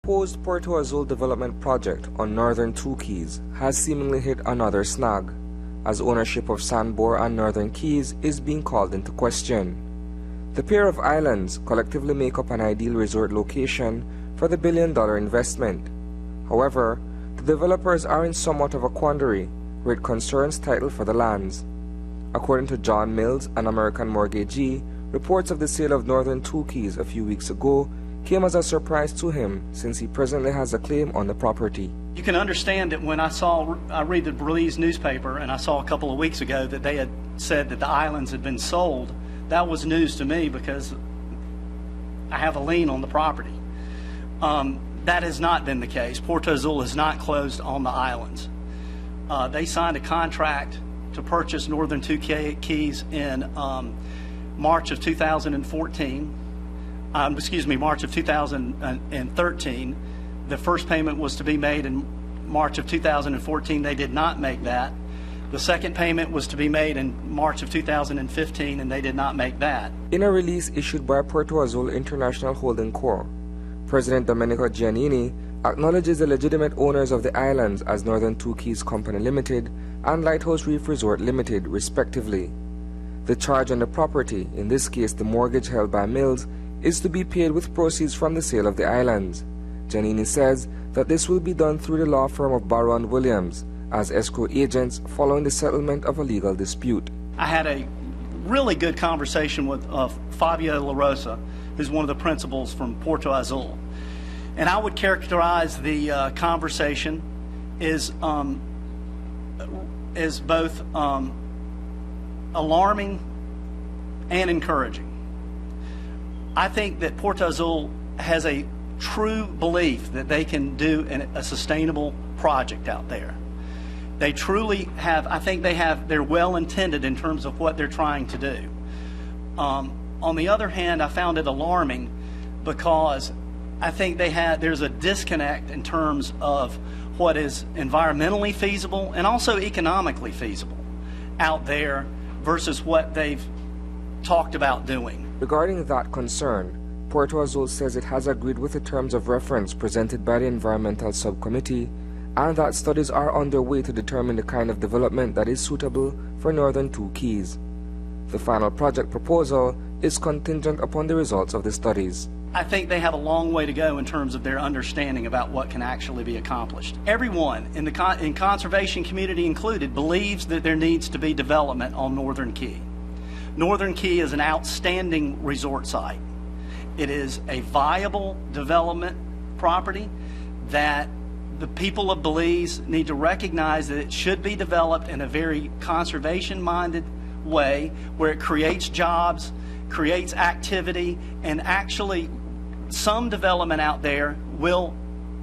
proposed Puerto Azul development project on northern Two Keys has seemingly hit another snag, as ownership of Sandbore and Northern Keys is being called into question. The pair of islands collectively make up an ideal resort location for the billion-dollar investment. However, the developers are in somewhat of a quandary with concerns titled for the lands. According to John Mills, an American mortgagee, reports of the sale of Northern Two Keys a few weeks ago came as a surprise to him, since he presently has a claim on the property. You can understand that when I read the Belize newspaper, and I saw a couple of weeks ago that they had said that the islands had been sold. That was news to me because I have a lien on the property. That has not been the case. Puerto Azul has not closed on the islands. They signed a contract to purchase Northern Two Keys in March of 2014. March of 2013. The first payment was to be made in March of 2014. They did not make that. The second payment was to be made in March of 2015, and they did not make that. In a release issued by Puerto Azul International Holding Corp., President Domenico Giannini acknowledges the legitimate owners of the islands as Northern Two Keys Company Limited and Lighthouse Reef Resort Limited, respectively. The charge on the property, in this case the mortgage held by Mills, is to be paid with proceeds from the sale of the islands. Giannini says that this will be done through the law firm of Barrow & Williams as escrow agents following the settlement of a legal dispute. I had a really good conversation with Fabio La Rosa, who's one of the principals from Puerto Azul. And I would characterize the conversation as both alarming and encouraging. I think that Puerto Azul has a true belief that they can do a sustainable project out there. They truly have, I think they're well intended in terms of what they're trying to do. On the other hand, I found it alarming because I think there's a disconnect in terms of what is environmentally feasible and also economically feasible out there versus what they've talked about doing. Regarding that concern, Puerto Azul says it has agreed with the terms of reference presented by the Environmental Subcommittee and that studies are underway to determine the kind of development that is suitable for Northern Two Keys. The final project proposal is contingent upon the results of the studies. I think they have a long way to go in terms of their understanding about what can actually be accomplished. Everyone in the conservation community included believes that there needs to be development on Northern Key. Northern Key is an outstanding resort site. It is a viable development property that the people of Belize need to recognize that it should be developed in a very conservation-minded way where it creates jobs, creates activity, and actually some development out there will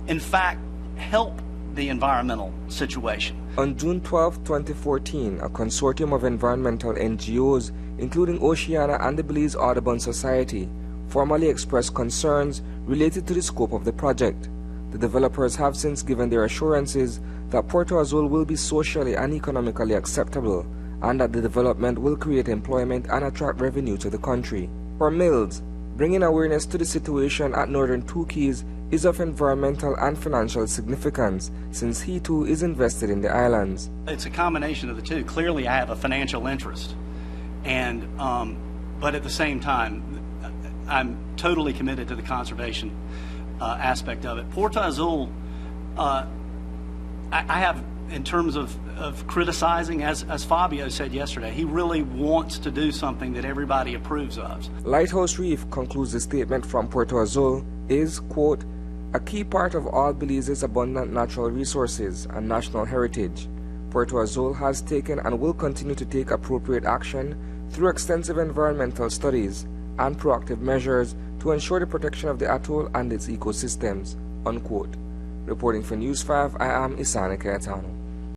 in fact help the environmental situation. On June 12, 2014, a consortium of environmental NGOs, including Oceana and the Belize Audubon Society, formally expressed concerns related to the scope of the project. The developers have since given their assurances that Puerto Azul will be socially and economically acceptable and that the development will create employment and attract revenue to the country. For Mills, bringing awareness to the situation at Northern Two Keys is of environmental and financial significance, since he too is invested in the islands. It's a combination of the two. Clearly I have a financial interest, and but at the same time I'm totally committed to the conservation aspect of it. Puerto Azul, I have, in terms of criticizing, as Fabio said yesterday, he really wants to do something that everybody approves of. Lighthouse Reef concludes the statement from Puerto Azul is, quote, a key part of all Belize's abundant natural resources and national heritage. Puerto Azul has taken and will continue to take appropriate action through extensive environmental studies and proactive measures to ensure the protection of the atoll and its ecosystems, unquote. Reporting for News 5, I am Isani Kayatano.